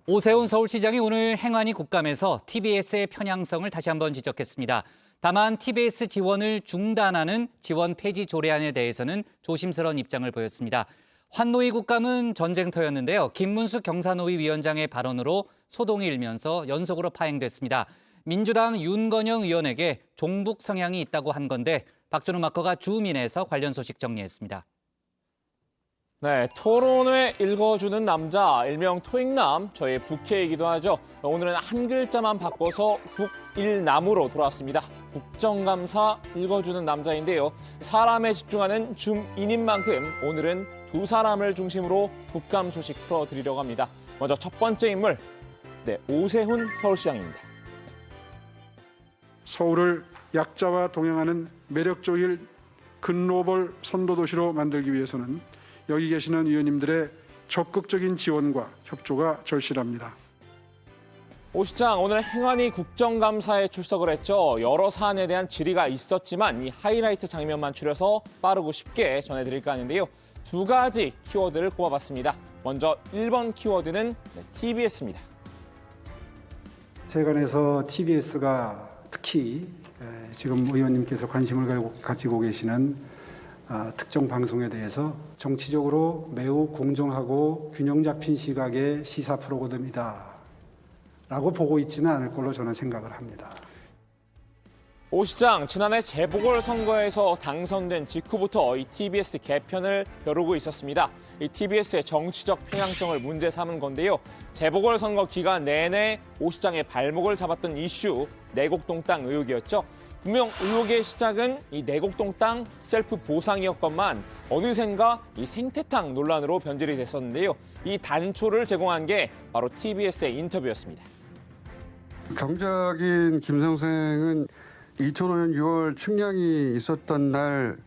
오세훈 서울시장이 오늘 행안위 국감에서 TBS의 편향성을 다시 한번 지적했습니다. 다만 TBS 지원을 중단하는 지원 폐지 조례안에 대해서는 조심스러운 입장을 보였습니다. 환노위 국감은 전쟁터였는데요. 김문수 경사노위 위원장의 발언으로 소동이 일면서 연속으로 파행됐습니다. 민주당 윤건영 의원에게 종북 성향이 있다고 한 건데 박준우 마커가 주민에서 관련 소식 정리했습니다. 네, 토론회 읽어주는 남자, 일명 토익남, 저의 부캐이기도 하죠. 오늘은 한 글자만 바꿔서 국일남으로 돌아왔습니다. 국정감사 읽어주는 남자인데요. 사람에 집중하는 줌인인 만큼 오늘은 두 사람을 중심으로 국감 소식 풀어드리려고 합니다. 먼저 첫 번째 인물, 오세훈 서울시장입니다. 서울을 약자와 동행하는 매력적인 글로벌 선도도시로 만들기 위해서는 여기 계시는 의원님들의 적극적인 지원과 협조가 절실합니다. 오 시장, 오늘 행안위 국정감사에 출석을 했죠. 여러 사안에 대한 질의가 있었지만 이 하이라이트 장면만 추려서 빠르고 쉽게 전해드릴까 하는데요. 두 가지 키워드를 꼽아봤습니다. 먼저 1번 키워드는 TBS입니다. 세간에서 TBS가 특히 지금 의원님께서 관심을 가지고 계시는 특정 방송에 대해서 정치적으로 매우 공정하고 균형 잡힌 시각의 시사 프로그램이다 라고 보고 있지는 않을 걸로 저는 생각을 합니다. 오 시장, 지난해 재보궐선거에서 당선된 직후부터 이 TBS 개편을 벼르고 있었습니다. 이 TBS의 정치적 편향성을 문제 삼은 건데요. 재보궐선거 기간 내내 오 시장의 발목을 잡았던 이슈, 내곡동 땅 의혹이었죠. 분명 의혹의 시작은 이 내곡동 땅 셀프 보상이었건만 어느샌가 이 생태탕 논란으로 변질이 됐었는데요. 이 단초를 제공한 게 바로 TBS의 인터뷰였습니다. 경작인 김 선생은 2005년 6월 측량이 있었던 날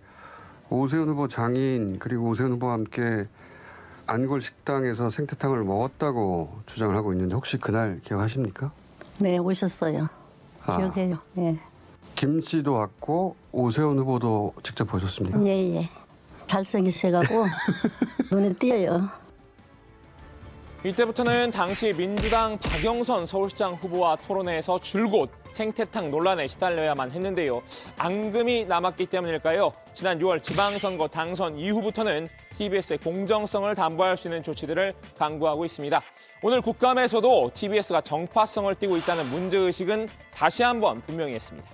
오세훈 후보 장인 그리고 오세훈 후보와 함께 안골 식당에서 생태탕을 먹었다고 주장을 하고 있는데 혹시 그날 기억하십니까? 네, 오셨어요. 기억해요. 네. 김 씨도 왔고 오세훈 후보도 직접 보셨습니까? 예. 잘생기셔가지고 눈에 띄어요. 이때부터는 당시 민주당 박영선 서울시장 후보와 토론회에서 줄곧 생태탕 논란에 시달려야만 했는데요. 앙금이 남았기 때문일까요? 지난 6월 지방선거 당선 이후부터는 TBS의 공정성을 담보할 수 있는 조치들을 강구하고 있습니다. 오늘 국감에서도 TBS가 정파성을 띠고 있다는 문제의식은 다시 한번 분명히 했습니다.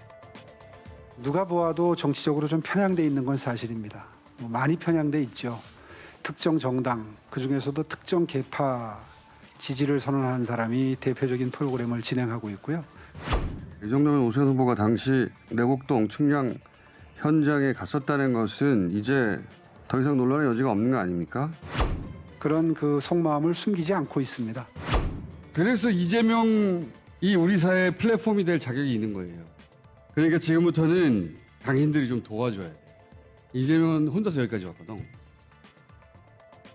누가 보아도 정치적으로 좀 편향돼 있는 건 사실입니다. 많이 편향돼 있죠. 특정 정당, 그중에서도 특정 계파 지지를 선언하는 사람이 대표적인 프로그램을 진행하고 있고요. 이 정도면 오세훈 후보가 당시 내곡동 측량 현장에 갔었다는 것은 이제 더 이상 논란의 여지가 없는 거 아닙니까? 그런 그 속마음을 숨기지 않고 있습니다. 그래서 이재명이 우리 사회의 플랫폼이 될 자격이 있는 거예요. 그러니까 지금부터는 당신들이 좀 도와줘야 돼. 이재명은 혼자서 여기까지 왔거든.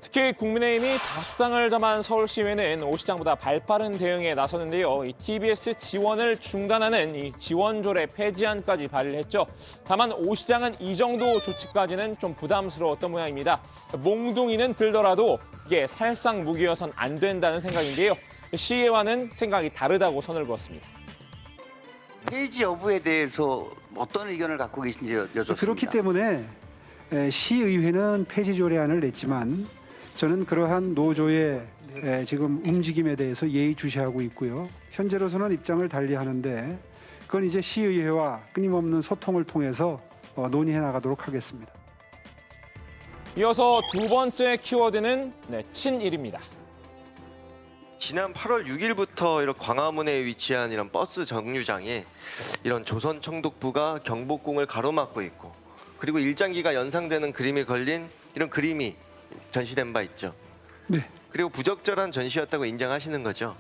특히 국민의힘이 다수당을 점한 서울시의회는 오 시장보다 발빠른 대응에 나서는데요. 이 TBS 지원을 중단하는 이 지원조례 폐지안까지 발의를 했죠. 다만 오 시장은 이 정도 조치까지는 좀 부담스러웠던 모양입니다. 몽둥이는 들더라도 이게 살상 무기여선 안 된다는 생각인데요. 시의회와는 생각이 다르다고 선을 그었습니다. 폐지 여부에 대해서 어떤 의견을 갖고 계신지 여쭙습니다. 그렇기 때문에 시의회는 폐지 조례안을 냈지만 저는 그러한 노조의 지금 움직임에 대해서 예의주시하고 있고요. 현재로서는 입장을 달리하는데 그건 이제 시의회와 끊임없는 소통을 통해서 논의해 나가도록 하겠습니다. 이어서 두 번째 키워드는 친일입니다. 지난 8월 6일부터 이런 광화문에 위치한 이런 버스 정류장에 이런 조선 총독부가 경복궁을 가로막고 있고 그리고 일장기가 연상되는 그림이 걸린 이런 그림이 전시된 바 있죠. 네. 그리고 부적절한 전시였다고 인정하시는 거죠?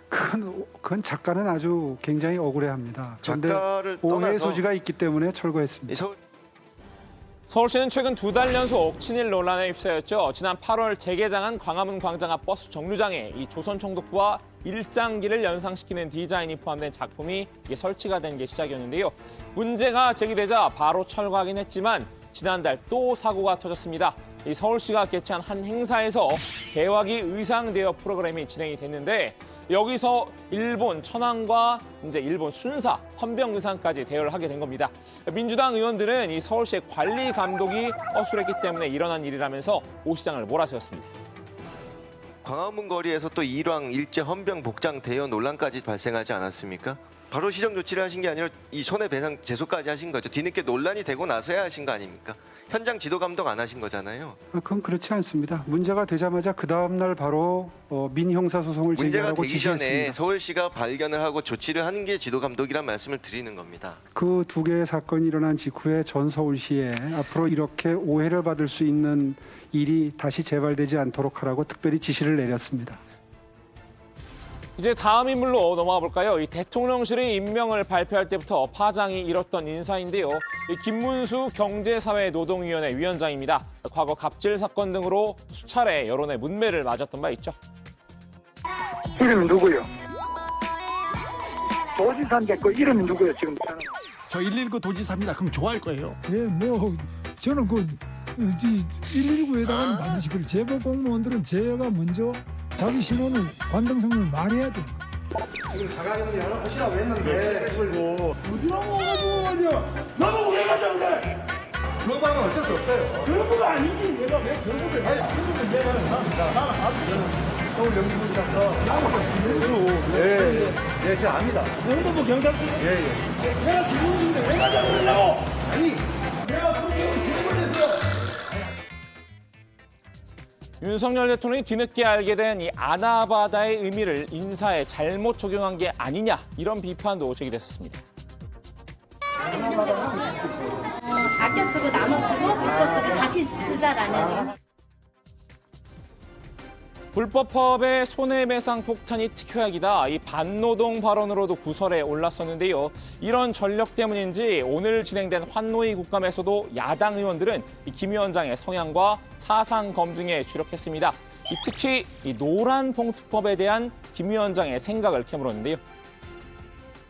그건 작가는 아주 굉장히 억울해합니다. 그런데 작가를 오해의 떠나서 소지가 있기 때문에 철거했습니다. 서울시는 최근 2달 연속 친일 논란에 휩싸였죠. 지난 8월 재개장한 광화문 광장 앞 버스 정류장에 이 조선 총독부와 일장기를 연상시키는 디자인이 포함된 작품이 설치가 된 게 시작이었는데요. 문제가 제기되자 바로 철거하긴 했지만 지난달 또 사고가 터졌습니다. 이 서울시가 개최한 한 행사에서 개화기 의상 대여 프로그램이 진행이 됐는데 여기서 일본 천황과 이제 일본 순사 헌병 의상까지 대여를 하게 된 겁니다. 민주당 의원들은 이 서울시의 관리 감독이 허술했기 때문에 일어난 일이라면서 오 시장을 몰아세웠습니다. 광화문 거리에서 또 일왕 일제 헌병 복장 대여 논란까지 발생하지 않았습니까? 바로 시정 조치를 하신 게 아니라 이 손해배상 제소까지 하신 거죠. 뒤늦게 논란이 되고 나서야 하신 거 아닙니까? 현장 지도 감독 안 하신 거잖아요. 그건 그렇지 않습니다. 문제가 되자마자 그 다음 날 바로 민형사소송을 문제가 제기하라고 되기 전에 지시했습니다. 서울시가 발견을 하고 조치를 하는 게 지도 감독이란 말씀을 드리는 겁니다. 그 두 개의 사건이 일어난 직후에 전 서울시에 앞으로 이렇게 오해를 받을 수 있는 일이 다시 재발되지 않도록 하라고 특별히 지시를 내렸습니다. 이제 다음 인물로 넘어가 볼까요? 이 대통령실의 임명을 발표할 때부터 파장이 일었던 인사인데요. 이 김문수 경제사회노동위원회 위원장입니다. 과거 갑질 사건 등으로 수차례 여론의 문매를 맞았던 바 있죠. 이름이 누구요? 도지사인데 그 이름이 누구요 지금? 저 119 도지사입니다. 그럼 좋아할 거예요. 예, 뭐 저는 그 119에다가는 반드시 그 재벌 공무원들은 제가 먼저 자기 신원을 관등성을 말해야 돼. 지금 자가격리 하시라고 했는데 그리고 어디라고 와가지고 말이야. 너무 왜 가져오래? 거부하면 어쩔 수 없어요. 거부가 아니지. 내가 왜 거부를 해? 거부는 내가 나는 서울 영지구라서 나는 예, 제가 압니다. 영도부 경찰서 내가 기분인데 왜 가져오려고? 아니 내가 그렇게 질문해서. 윤석열 대통령이 뒤늦게 알게 된 이 아나바다의 의미를 인사에 잘못 적용한 게 아니냐 이런 비판도 제기됐었습니다. 아껴 쓰고 나눠 쓰고 바꿔 쓰고 다시 쓰자라는. 불법법의 손해배상 폭탄이 특효약이다. 이 반노동 발언으로도 구설에 올랐었는데요. 이런 전력 때문인지 오늘 진행된 환노위 국감에서도 야당 의원들은 이 김 위원장의 성향과 사상 검증에 주력했습니다. 특히 이 노란 봉투법에 대한 김 위원장의 생각을 캐물었는데요.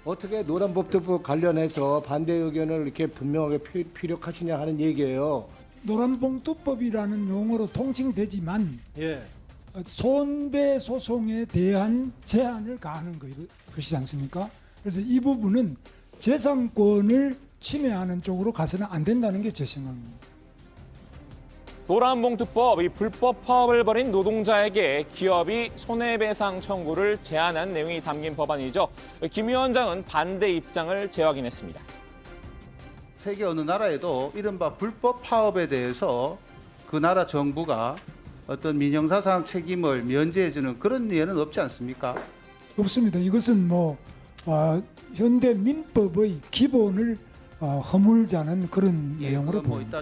어떻게 노란봉투법 관련해서 반대 의견을 이렇게 분명하게 피력하시냐 하는 얘기예요. 노란봉투법이라는 용어로 통칭되지만 손배 소송에 대한 제한을 가하는 것이지 않습니까? 그래서 이 부분은 재산권을 침해하는 쪽으로 가서는 안 된다는 게 제 생각입니다. 노란봉투법, 이 불법 파업을 벌인 노동자에게 기업이 손해배상 청구를 제한한 내용이 담긴 법안이죠. 김 위원장은 반대 입장을 재확인했습니다. 세계 어느 나라에도 이른바 불법 파업에 대해서 그 나라 정부가 어떤 민형사상 책임을 면제해주는 그런 예는 없지 않습니까? 없습니다. 이것은 현대 민법의 기본을 허물자는 그런 내용으로 보입니다.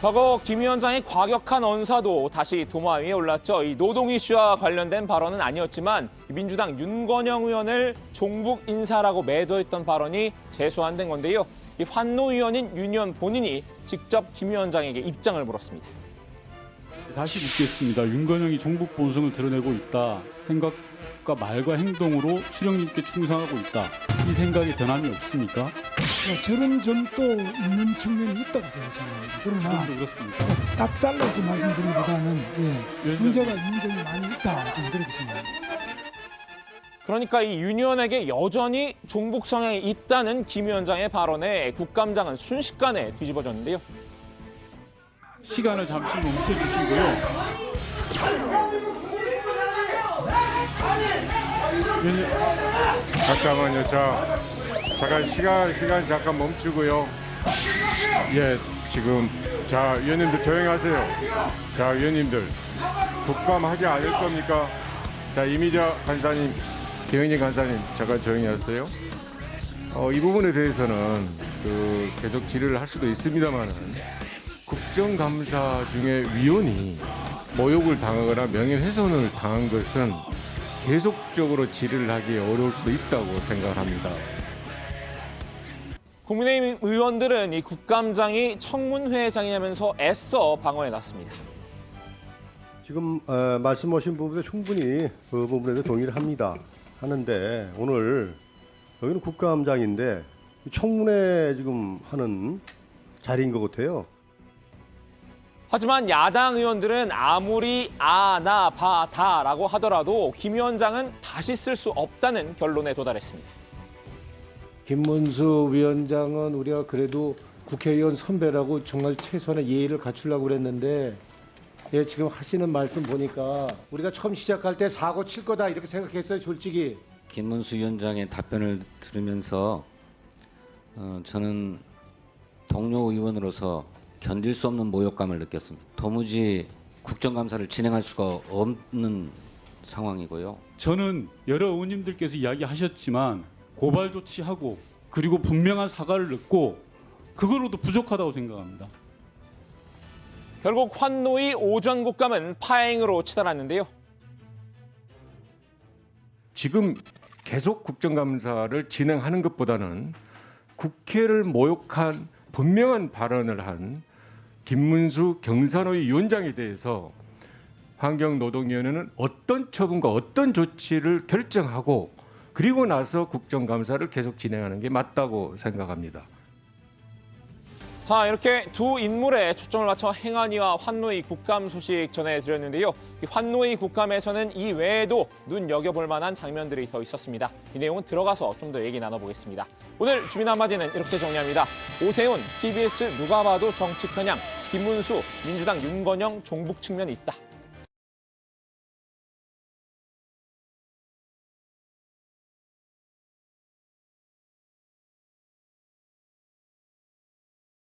과거 김 위원장의 과격한 언사도 다시 도마 위에 올랐죠. 이 노동 이슈와 관련된 발언은 아니었지만 민주당 윤건영 의원을 종북 인사라고 매도했던 발언이 재소환된 건데요. 이 환노위원인 윤 의원 본인이 직접 김 위원장에게 입장을 물었습니다. 다시 묻겠습니다. 윤건영이 종북 본성을 드러내고 있다. 생각과 말과 행동으로 수령님께 충성하고 있다. 이 생각에 변함이 없습니까? 저런 점도 있는 측면이 있다고 제가 생각합니다. 그러나 그렇습니다. 딱 잘라서 말씀드리기보다는 문제가 있는 점이 많이 있다. 좀 그렇게 생각합니다. 그러니까 이 윤 의원에게 여전히 종북 성향이 있다는 김 위원장의 발언에 국감장은 순식간에 뒤집어졌는데요. 시간을 잠시 멈춰주시고요. 잠깐만요. 잠깐 시간 잠깐 멈추고요. 예, 지금 위원님들 조용히 하세요. 위원님들 국감하지 않을 겁니까? 이미자 간사님, 김영진 간사님 잠깐 조용히 하세요. 이 부분에 대해서는 계속 질의를 할 수도 있습니다만은 국정감사 중에 위원이 모욕을 당하거나 명예훼손을 당한 것은 계속적으로 질의를 하기 어려울 수도 있다고 생각합니다. 국민의힘 의원들은 이 국감장이 청문회장이냐면서 애써 방어해 놨습니다. 지금 말씀하신 부분에 충분히 그 부분에도 동의를 하는데 오늘 여기는 국감장인데 청문회 지금 하는 자리인 것 같아요. 하지만 야당 의원들은 아무리 나, 바, 다라고 하더라도 김 위원장은 다시 쓸 수 없다는 결론에 도달했습니다. 김문수 위원장은 우리가 그래도 국회의원 선배라고 정말 최소한의 예의를 갖추려고 그랬는데 예, 지금 하시는 말씀 보니까 우리가 처음 시작할 때 사고 칠 거다 이렇게 생각했어요, 솔직히. 김문수 위원장의 답변을 들으면서 저는 동료 의원으로서 견딜 수 없는 모욕감을 느꼈습니다. 도무지 국정감사를 진행할 수가 없는 상황이고요. 저는 여러 의원님들께서 이야기하셨지만 고발 조치하고 그리고 분명한 사과를 듣고 그걸로도 부족하다고 생각합니다. 결국 환노위 오전 국감은 파행으로 치달았는데요. 지금 계속 국정감사를 진행하는 것보다는 국회를 모욕한 분명한 발언을 한 김문수 경산호위 위원장에 대해서 환경노동위원회는 어떤 처분과 어떤 조치를 결정하고 그리고 나서 국정감사를 계속 진행하는 게 맞다고 생각합니다. 자, 이렇게 두 인물에 초점을 맞춰 행안위와 환노위 국감 소식 전해드렸는데요. 이 환노위 국감에서는 이 외에도 눈여겨볼 만한 장면들이 더 있었습니다. 이 내용은 들어가서 좀 더 얘기 나눠보겠습니다. 오늘 주민 한마디는 이렇게 정리합니다. 오세훈, TBS 누가 봐도 정치 편향, 김문수, 민주당 윤건영 종북 측면이 있다.